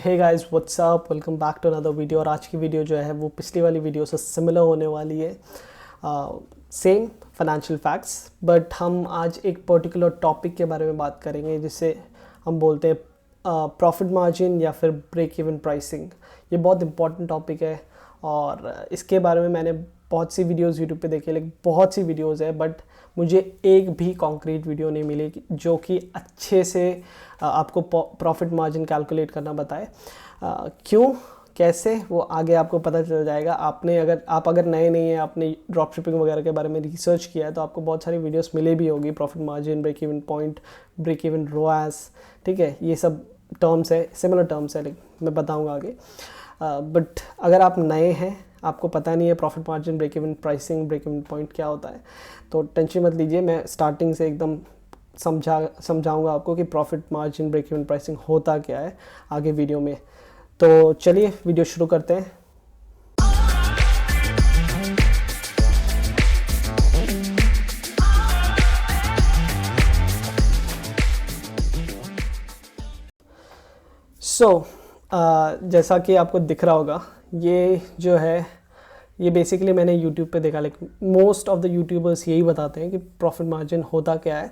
Hey guys what's up, welcome back to another video. और आज की वीडियो जो है वो पिछली वाली वीडियो से सिमिलर होने वाली है। सेम फाइनेंशियल फैक्ट्स, बट हम आज एक पर्टिकुलर टॉपिक के बारे में बात करेंगे जिसे हम बोलते हैं प्रॉफिट मार्जिन या फिर ब्रेक इवन प्राइसिंग। ये बहुत इंपॉर्टेंट टॉपिक है और इसके बारे में मैंने बहुत सी वीडियोस यूट्यूब पे देखी, लेकिन बहुत सी वीडियोस है, बट मुझे एक भी कॉन्क्रीट वीडियो नहीं मिली जो कि अच्छे से आपको प्रॉफिट मार्जिन कैलकुलेट करना बताए। क्यों, कैसे, वो आगे आपको पता चल जाएगा। आप अगर नए नहीं हैं, आपने ड्रॉप शिपिंग वगैरह के बारे में रिसर्च किया है, तो आपको बहुत सारी वीडियोस मिले भी होगी। Profit margin, break even point, break even ROAS, ठीक है, ये सब टर्म्स है, सिमिलर टर्म्स है, लेकिन मैं बताऊँगा आगे। बट अगर आप नए हैं, आपको पता नहीं है profit margin, break even pricing, break even point क्या होता है, तो टेंशन मत लीजिए। मैं स्टार्टिंग से एकदम समझाऊंगा आपको कि profit margin, break even pricing होता क्या है आगे वीडियो में। तो चलिए वीडियो शुरू करते हैं। जैसा कि आपको दिख रहा होगा, ये जो है ये बेसिकली मैंने YouTube पे देखा, लेकिन मोस्ट ऑफ द यूट्यूबर्स यही बताते हैं कि प्रॉफिट मार्जिन होता क्या है,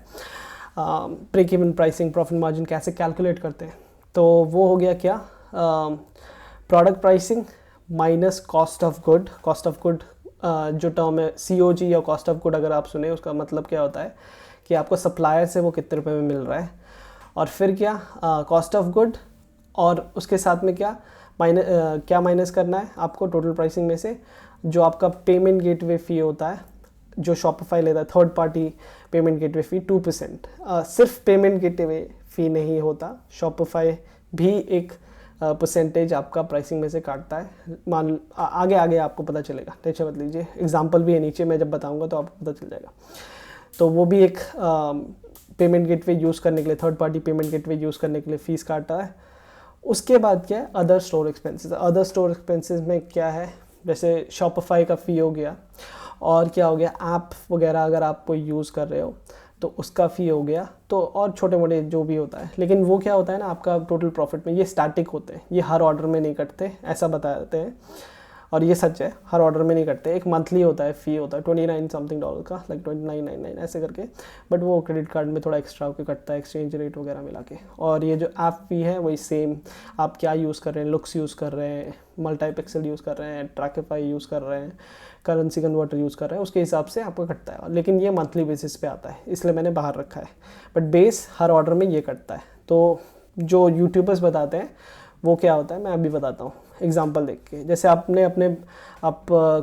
break even pricing, profit margin कैसे कैलकुलेट करते हैं। तो वो हो गया क्या, product pricing minus cost of good. Cost of good जो टर्म है COG या कॉस्ट ऑफ गुड, अगर आप सुने उसका मतलब क्या होता है कि आपको सप्लायर से वो कितने रुपए में मिल रहा है, और फिर क्या कॉस्ट ऑफ गुड, और उसके साथ में क्या माइनस करना है आपको टोटल प्राइसिंग में से, जो आपका पेमेंट गेटवे फ़ी होता है जो शॉपिफाई लेता है, थर्ड पार्टी पेमेंट गेटवे फ़ी 2%। सिर्फ पेमेंट गेटवे फ़ी नहीं होता, शॉपिफाई भी एक परसेंटेज आपका प्राइसिंग में से काटता है। आगे आपको पता चलेगा, टेंशन मत लीजिए। एग्जांपल भी है नीचे, मैं जब बताऊंगा तो आपको पता चल जाएगा। तो वो भी एक पेमेंट गेटवे यूज़ करने के लिए, third party payment gateway use करने के लिए फ़ीस काटता है। उसके बाद क्या है, other store expenses. Other store expenses में क्या है, जैसे शॉपिफाई का फ़ी हो गया, और क्या हो गया, ऐप वगैरह अगर आप कोई यूज़ कर रहे हो तो उसका फ़ी हो गया, तो और छोटे मोटे जो भी होता है। लेकिन वो क्या होता है ना, आपका टोटल प्रॉफिट में ये स्टैटिक होते हैं, ये हर ऑर्डर में नहीं कटते, ऐसा बताते हैं। और ये सच है, हर ऑर्डर में नहीं कटते। एक मंथली होता है, फ़ी होता है $29 समथिंग का, लाइक 29.99 ऐसे करके, बट वो क्रेडिट कार्ड में थोड़ा एक्स्ट्रा होकर कटता है, एक्सचेंज रेट वगैरह मिला के। और ये जो ऐप फ़ी है वही सेम, आप क्या यूज़ कर रहे हैं, लुक्स यूज़ कर रहे हैं, मल्टीपिक्सल यूज़ कर रहे हैं, ट्रैकिफाई यूज़ कर रहे हैं, करेंसी कन्वर्टर यूज़ कर रहे हैं, उसके हिसाब से आपको कटता है। लेकिन ये मंथली बेसिस पे आता है, इसलिए मैंने बाहर रखा है, बट बेस हर ऑर्डर में ये कटता है। तो जो यूट्यूबर्स बताते हैं वो क्या होता है, मैं अभी बताता हूँ एग्जांपल देख के। जैसे आप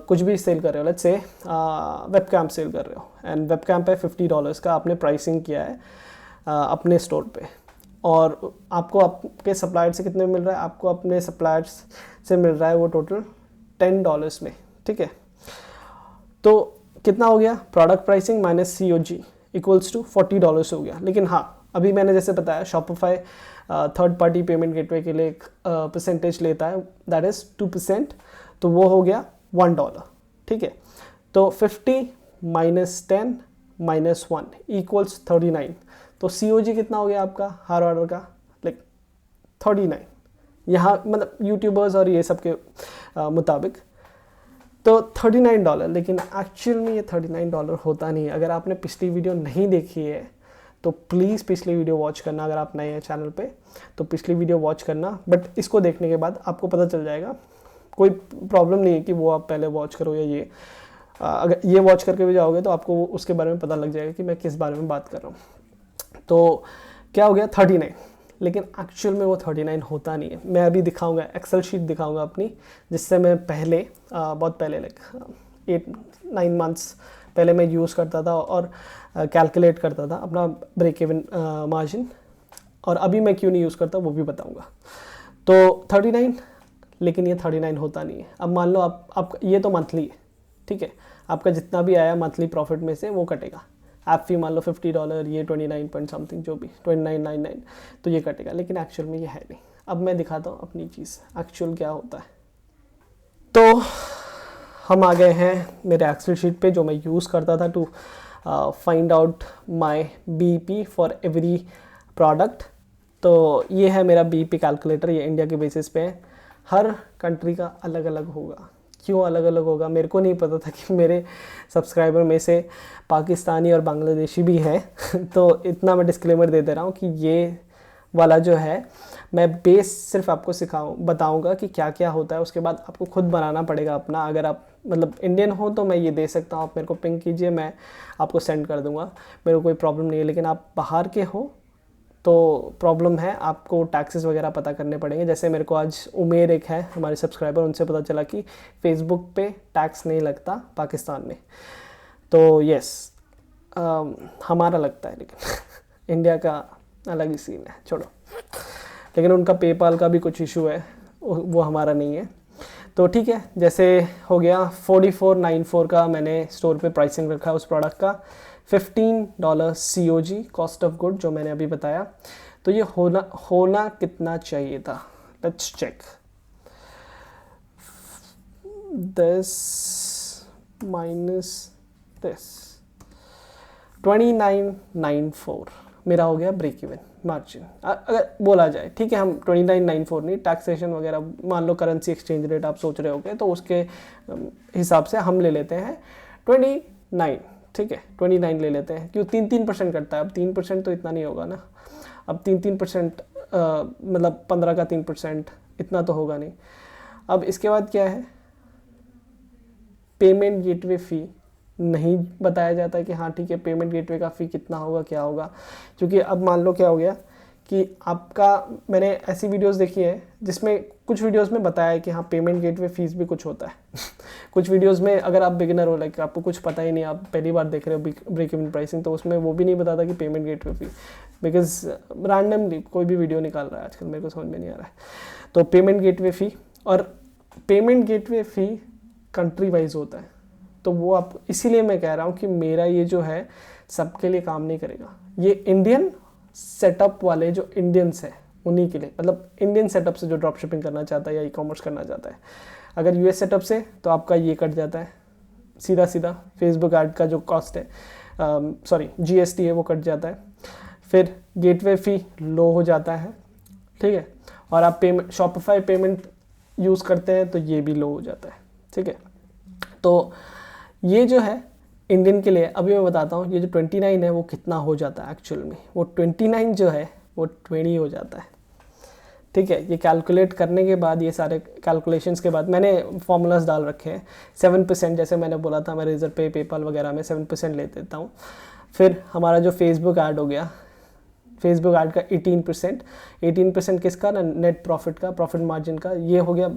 कुछ भी सेल कर रहे हो, let's say web cam cell कर रहे हो, एंड वेब कैम पे $50 का आपने प्राइसिंग किया है अपने स्टोर पे, और आपको आपके सप्लायर से कितने में मिल रहा है, आपको अपने सप्लायर्स से मिल रहा है वो टोटल $10 में, ठीक है। तो कितना हो गया, product pricing minus COG equals to $40 हो गया। लेकिन हाँ, अभी मैंने जैसे बताया, Shopify third party payment gateway के लिए एक परसेंटेज लेता है, दैट इज़ 2%, तो वो हो गया $1, ठीक है। तो 50 माइनस 10 माइनस 1 इक्वल्स 39। तो COG कितना हो गया आपका हर ऑर्डर का, लाइक 39, यहाँ मतलब यूट्यूबर्स और ये सब के मुताबिक, तो $39। लेकिन एक्चुअल में ये $39 होता नहीं है। अगर आपने पिछली वीडियो नहीं देखी है तो प्लीज़ पिछली वीडियो वॉच करना। अगर आप नए हैं चैनल पे तो पिछली वीडियो वॉच करना, बट इसको देखने के बाद आपको पता चल जाएगा। कोई प्रॉब्लम नहीं है कि वो आप पहले वॉच करो या ये, अगर ये वॉच करके भी जाओगे तो आपको उसके बारे में पता लग जाएगा कि मैं किस बारे में बात कर रहा हूँ। तो क्या हो गया 39, लेकिन एक्चुअल में वो 39 होता नहीं है। मैं अभी दिखाऊंगा, एक्सेल शीट दिखाऊंगा अपनी, जिससे मैं पहले बहुत पहले लाइक 8-9 मंथ्स पहले मैं यूज़ करता था और कैलकुलेट करता था अपना ब्रेक इवन मार्जिन, और अभी मैं क्यों नहीं यूज़ करता वो भी बताऊंगा। तो 39, लेकिन ये 39 होता नहीं है। अब मान लो आप ये तो मंथली है, ठीक है, आपका जितना भी आया मंथली प्रॉफिट में से वो कटेगा। ऐप फी मान लो $50, ये 29 पॉइंट समथिंग जो भी 29.99, तो ये कटेगा, लेकिन एक्चुअल में ये है नहीं। अब मैं दिखाता हूँ अपनी चीज़, एक्चुअल क्या होता है। तो हम आ गए हैं मेरे एक्सेल शीट पे, जो मैं यूज़ करता था to find out my BEP for every product तो ये है मेरा बीईपी कैलकुलेटर, ये इंडिया के बेसिस पे है। हर कंट्री का अलग अलग होगा। क्यों अलग अलग होगा मेरे को नहीं पता था कि मेरे सब्सक्राइबर में से पाकिस्तानी और बांग्लादेशी भी है तो इतना मैं डिस्क्लेमर दे दे रहा हूँ कि ये वाला जो है मैं बेस सिर्फ आपको बताऊंगा कि क्या क्या होता है, उसके बाद आपको खुद बनाना पड़ेगा अपना। अगर आप मतलब इंडियन हो तो मैं ये दे सकता हूँ, आप मेरे को पिंग कीजिए, मैं आपको सेंड कर दूंगा, मेरे को कोई प्रॉब्लम नहीं है। लेकिन आप बाहर के हो तो प्रॉब्लम है, आपको टैक्सेस वगैरह पता करने पड़ेंगे। जैसे मेरे को आज उमेर एक है हमारे सब्सक्राइबर, उनसे पता चला कि फेसबुक पे टैक्स नहीं लगता पाकिस्तान में। तो यस हमारा लगता है, लेकिन इंडिया का अलग ही सीन है, छोड़ो। लेकिन उनका पेपाल का भी कुछ इशू है, वो हमारा नहीं है। तो ठीक है, जैसे हो गया 4494 का मैंने स्टोर पे प्राइसिंग रखा है उस प्रोडक्ट का, $15 COG कॉस्ट ऑफ गुड जो मैंने अभी बताया। तो ये होना कितना चाहिए था, लेट्स चेक। 10 माइनस 2994 मेरा हो गया ब्रेक इवन मार्जिन, अगर बोला जाए। ठीक है, हम 2994 नहीं, टैक्सेशन वगैरह मान लो, करेंसी एक्सचेंज रेट आप सोच रहे होगे तो उसके हिसाब से हम ले लेते हैं 29। ठीक है, 29 ले लेते हैं, क्यों 3% कटता है। अब 3% तो इतना नहीं होगा ना, अब 3% मतलब 15 का 3% इतना तो होगा नहीं। अब इसके बाद क्या है, पेमेंट गेटवे फ़ी नहीं बताया जाता कि हाँ ठीक है पेमेंट गेटवे का फ़ी कितना होगा, क्या होगा। क्योंकि अब मान लो क्या हो गया कि आपका, मैंने ऐसी वीडियोस देखी है जिसमें कुछ वीडियोस में बताया है कि हाँ पेमेंट गेटवे फीस भी कुछ होता है कुछ वीडियोस में अगर आप बिगिनर हो, लाइक आपको कुछ पता ही नहीं, आप पहली बार देख रहे हो ब्रेक इवन प्राइसिंग, तो उसमें वो भी नहीं बताता कि payment gateway fee, because randomly कोई भी वीडियो निकाल रहा है आजकल, मेरे को समझ में नहीं आ रहा है। तो पेमेंट गेटवे फ़ी, और पेमेंट गेटवे फ़ी कंट्री वाइज होता है, तो वो आप, इसीलिए मैं कह रहा हूँ कि मेरा ये जो है सबके लिए काम नहीं करेगा। ये इंडियन सेटअप वाले जो इंडियंस हैं उन्हीं के लिए, मतलब इंडियन सेटअप से जो ड्रॉप शिपिंग करना चाहता है या ई कॉमर्स करना चाहता है। अगर यूएस सेटअप से तो आपका ये कट जाता है सीधा सीधा, फेसबुक ऐड का जो कॉस्ट है, सॉरी GST है वो कट जाता है, फिर गेटवे फ़ी लो हो जाता है। ठीक है, और आप पेमेंट शॉपिफाई पेमेंट यूज़ करते हैं तो ये भी लो हो जाता है। ठीक है, तो ये जो है इंडियन के लिए, अभी मैं बताता हूँ ये जो 29 है वो कितना हो जाता है एक्चुअल में। वो 29 जो है वो 20 हो जाता है। ठीक है, ये कैलकुलेट करने के बाद, ये सारे कैलकुलेशंस के बाद मैंने फॉर्मूलाज डाल रखे हैं। 7% जैसे मैंने बोला था, मैं रेजर पे, पेपाल वगैरह में 7% ले देता हूँ। फिर हमारा जो फेसबुक ऐड हो गया, फेसबुक ऐड का 18% किसका ना, नेट प्रॉफिट का, प्रॉफिट मार्जिन का। ये हो गया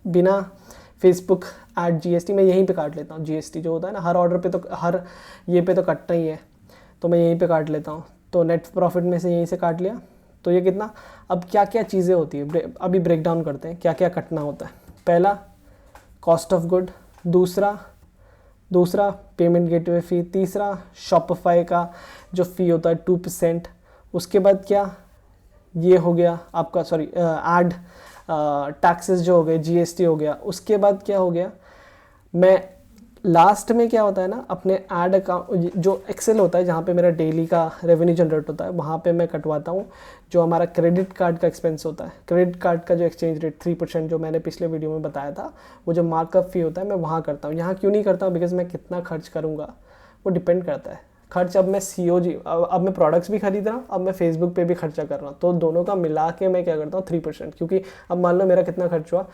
बिना फेसबुक ऐड GST, मैं यहीं पे काट लेता हूँ। GST जो होता है ना हर ऑर्डर पे, तो हर ये पे तो कटना ही है, तो मैं यहीं पे काट लेता हूँ। तो नेट प्रॉफिट में से यहीं से काट लिया, तो ये कितना। अब क्या क्या चीज़ें होती है, अभी ब्रेक डाउन करते हैं क्या क्या कटना होता है। पहला कॉस्ट ऑफ गुड, दूसरा पेमेंट गेटवे फ़ी, तीसरा शॉपिफाई का जो फ़ी होता है 2%। उसके बाद क्या, ये हो गया आपका, सॉरी ऐड टैक्सेस जो हो गए, GST हो गया। उसके बाद क्या हो गया, मैं लास्ट में क्या होता है ना, अपने ऐड अकाउंट जो एक्सेल होता है जहाँ पे मेरा डेली का रेवेन्यू जनरेट होता है, वहाँ पे मैं कटवाता हूँ जो हमारा क्रेडिट कार्ड का एक्सपेंस होता है। क्रेडिट कार्ड का जो एक्सचेंज रेट 3% जो मैंने पिछले वीडियो में बताया था, वो जो मार्कअप फ़ी होता है मैं वहाँ करता हूँ। यहाँ क्यों नहीं करता हूँ, बिकॉज मैं कितना खर्च करूँगा वो डिपेंड करता है। खर्च अब मैं COG, अब मैं प्रोडक्ट्स भी खरीद रहा हूँ, अब मैं फेसबुक पे भी खर्चा कर रहा हूँ, तो दोनों का मिला के मैं क्या करता हूँ 3%। क्योंकि अब मान लो मेरा कितना खर्च हुआ,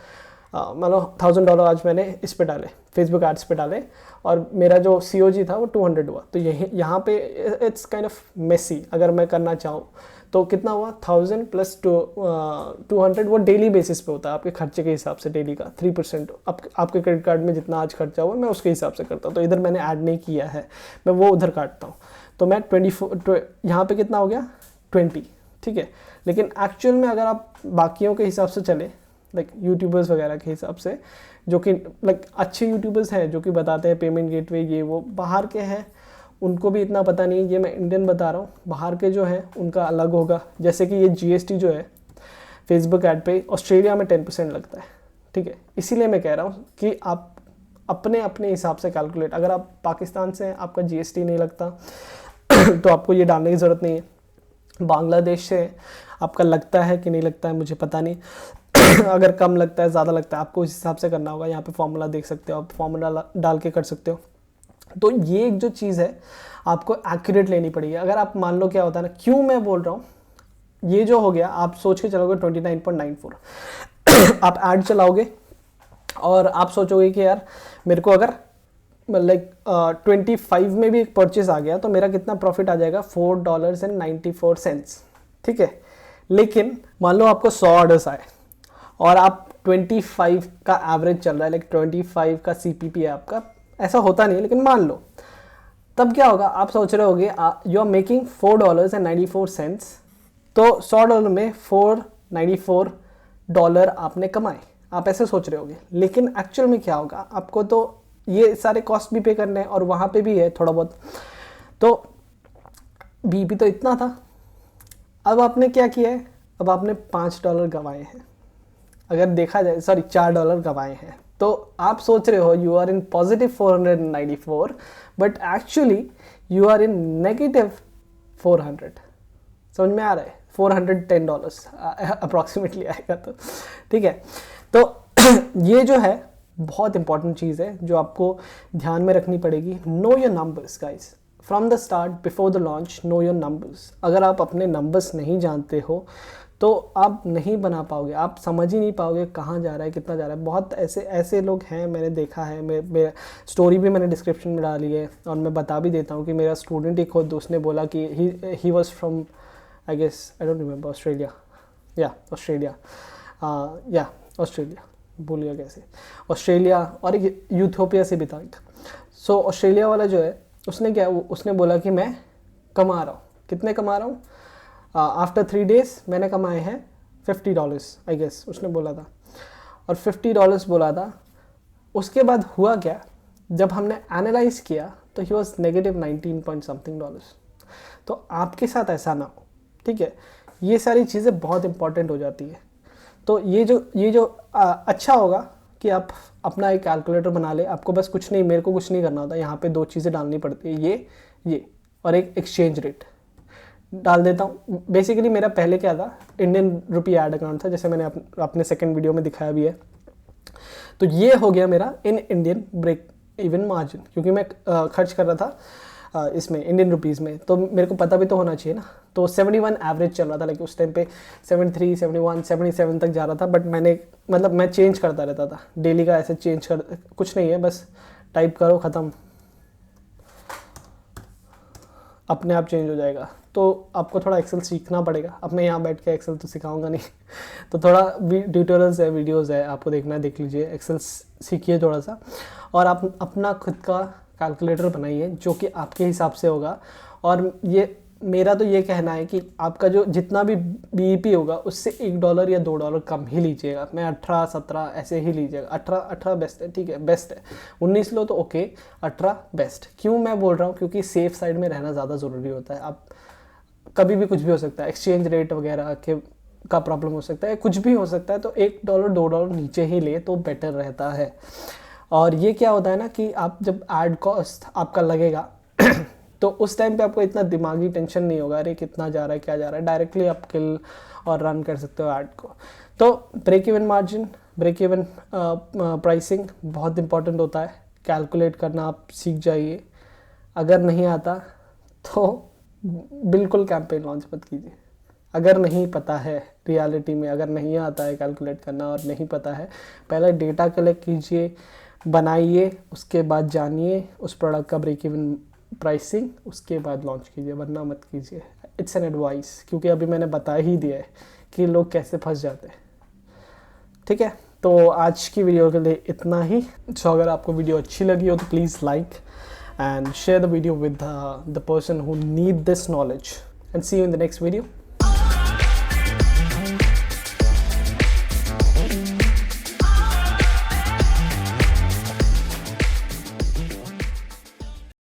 मान लो $1000 आज मैंने इस पे डाले, फेसबुक एड्स पे डाले, और मेरा जो COG था वो 200 हुआ। तो यही यहाँ पे इट्स काइंड ऑफ मेसी, अगर मैं करना चाहूँ तो कितना हुआ, 1000 + 200, वो डेली बेसिस पे होता है आपके खर्चे के हिसाब से, डेली का 3%। आपके क्रेडिट कार्ड में जितना आज खर्चा हुआ मैं उसके हिसाब से करता हूँ। तो इधर मैंने ऐड नहीं किया है, मैं वो उधर काटता हूँ। तो मैं 24 यहाँ पे कितना हो गया 20। ठीक है, लेकिन एक्चुअल में अगर आप बाकियों के हिसाब से चले, लाइक यूट्यूबर्स वगैरह के हिसाब से, जो कि लाइक अच्छे यूट्यूबर्स हैं जो कि बताते हैं पेमेंट गेटवे ये वो, बाहर के हैं उनको भी इतना पता नहीं है, ये मैं इंडियन बता रहा हूँ। बाहर के जो हैं उनका अलग होगा। जैसे कि ये GST जो है फेसबुक ऐड पे ऑस्ट्रेलिया में 10% लगता है। ठीक है, इसीलिए मैं कह रहा हूँ कि आप अपने अपने हिसाब से कैलकुलेट, अगर आप पाकिस्तान से हैं आपका GST नहीं लगता तो आपको ये डालने की ज़रूरत नहीं है। बांग्लादेश से आपका लगता है कि नहीं लगता है मुझे पता नहीं। अगर कम लगता है, ज़्यादा लगता है, आपको उस हिसाब से करना होगा। यहाँ पे फॉर्मूला देख सकते हो, आप फॉर्मूला डाल के कर सकते हो। तो ये एक जो चीज़ है आपको एक्यूरेट लेनी पड़ेगी। अगर आप मान लो क्या होता है ना, क्यों मैं बोल रहा हूँ, ये जो हो गया आप सोच के चलोगे 29.94 आप ऐड चलाओगे और आप सोचोगे कि यार मेरे को अगर लाइक 25 में भी एक परचेज आ गया तो मेरा कितना प्रॉफिट आ जाएगा, $4.94। ठीक है, लेकिन मान लो आपको 100 ऑर्डर्स आए और आप 25 का एवरेज चल रहा है, लाइक 25 का CPP है आपका। ऐसा होता नहीं है लेकिन मान लो, तब क्या होगा, आप सोच रहे होगे यू आर मेकिंग $4.94, तो $100 में $4.94 आपने कमाए, आप ऐसे सोच रहे होगे। लेकिन एक्चुअल में क्या होगा, आपको तो ये सारे कॉस्ट भी पे करने हैं और वहाँ पे भी है थोड़ा बहुत, तो बीपी तो इतना था। अब आपने क्या किया है, अब आपने $5 गंवाए हैं, अगर देखा जाए, सॉरी $4 गंवाए हैं। तो आप सोच रहे हो you are in positive 494, but actually you are in negative 400। समझ में आ रहा है, $410 अप्रॉक्सीमेटली आएगा। तो ठीक है, तो ये जो है बहुत इंपॉर्टेंट चीज़ है जो आपको ध्यान में रखनी पड़ेगी। Know your numbers guys from the start, before the launch, know your numbers. अगर आप अपने नंबर्स नहीं जानते हो तो आप नहीं बना पाओगे, आप समझ ही नहीं पाओगे कहाँ जा रहा है, कितना जा रहा है। बहुत ऐसे लोग हैं, मैंने देखा है, मेरा स्टोरी भी मैंने डिस्क्रिप्शन में डाली है और मैं बता भी देता हूँ कि मेरा स्टूडेंट ही खुद उसने बोला कि he was from, I guess, I don't remember, Australia, Australia भूल गया कैसे, ऑस्ट्रेलिया और एक यूथोपिया से भी था। सो ऑस्ट्रेलिया वाला जो है उसने बोला कि मैं कमा रहा हूँ, कितने कमा रहा हूँ, आफ्टर 3 days मैंने कमाए हैं $50 आई गेस उसने बोला था, और $50 बोला था। उसके बाद हुआ क्या, जब हमने एनालाइज किया तो he was negative 19 point something $। तो आपके साथ ऐसा ना हो, ठीक है। ये सारी चीज़ें बहुत इंपॉर्टेंट हो जाती है। तो ये जो अच्छा होगा कि आप अपना एक कैलकुलेटर बना ले। आपको बस कुछ नहीं, मेरे को कुछ नहीं करना होता, यहाँ पे 2 चीज़ें डालनी पड़ती है, ये और एक एक्सचेंज रेट डाल देता हूँ। बेसिकली मेरा पहले क्या था, इंडियन रुपी ऐड अकाउंट था, जैसे मैंने अपने सेकंड वीडियो में दिखाया भी है। तो ये हो गया मेरा in Indian break even margin, क्योंकि मैं खर्च कर रहा था इसमें इंडियन रुपीज़ में, तो मेरे को पता भी तो होना चाहिए ना। तो 71 एवरेज चल रहा था, लाइक उस टाइम पे 73, 71, 77 तक जा रहा था। बट मैं चेंज करता रहता था डेली का, ऐसे चेंज कर कुछ नहीं है, बस टाइप करो, ख़त्म, अपने आप चेंज हो जाएगा। तो आपको थोड़ा एक्सेल सीखना पड़ेगा। अब मैं यहाँ बैठ के एक्सेल तो सिखाऊंगा नहीं तो थोड़ा ट्यूटोरियल्स है, वीडियोस है, आपको देखना है, देख लीजिए, एक्सेल सीखिए थोड़ा सा, और आप अपना खुद का कैलकुलेटर बनाइए जो कि आपके हिसाब से होगा। और ये मेरा तो ये कहना है कि आपका जो जितना भी बीईपी होगा उससे $1 या $2 कम ही लीजिएगा। मैं 18, 17 ऐसे ही लीजिएगा। 18 बेस्ट है, ठीक है, बेस्ट है। 19 लो तो ओके, 18 बेस्ट। क्यों मैं बोल रहा हूँ, क्योंकि सेफ साइड में रहना ज़्यादा ज़रूरी होता है। आप कभी भी कुछ भी हो सकता है, एक्सचेंज रेट वगैरह का प्रॉब्लम हो सकता है, कुछ भी हो सकता है। तो $1, $2 नीचे ही ले तो बेटर रहता है। और ये क्या होता है ना कि आप जब ऐड कॉस्ट आपका लगेगा तो उस टाइम पे आपको इतना दिमागी टेंशन नहीं होगा, अरे कितना जा रहा है, क्या जा रहा है। डायरेक्टली आप किल और रन कर सकते हो ऐड को। तो break even margin, break even pricing बहुत इंपॉर्टेंट होता है। कैलकुलेट करना आप सीख जाइए। अगर नहीं आता तो बिल्कुल कैंपेन लॉन्च मत कीजिए। अगर नहीं पता है, रियलिटी में अगर नहीं आता है कैलकुलेट करना और नहीं पता है, पहले डेटा कलेक्ट कीजिए, बनाइए, उसके बाद जानिए उस प्रोडक्ट का ब्रेक इवन प्राइसिंग, उसके बाद लॉन्च कीजिए, वरना मत कीजिए। इट्स एन एडवाइस, क्योंकि अभी मैंने बता ही दिया है कि लोग कैसे फंस जाते हैं। ठीक है, तो आज की वीडियो के लिए इतना ही। सो अगर आपको वीडियो अच्छी लगी हो तो please like and share the video with the person who need this knowledge, and see you in the next video.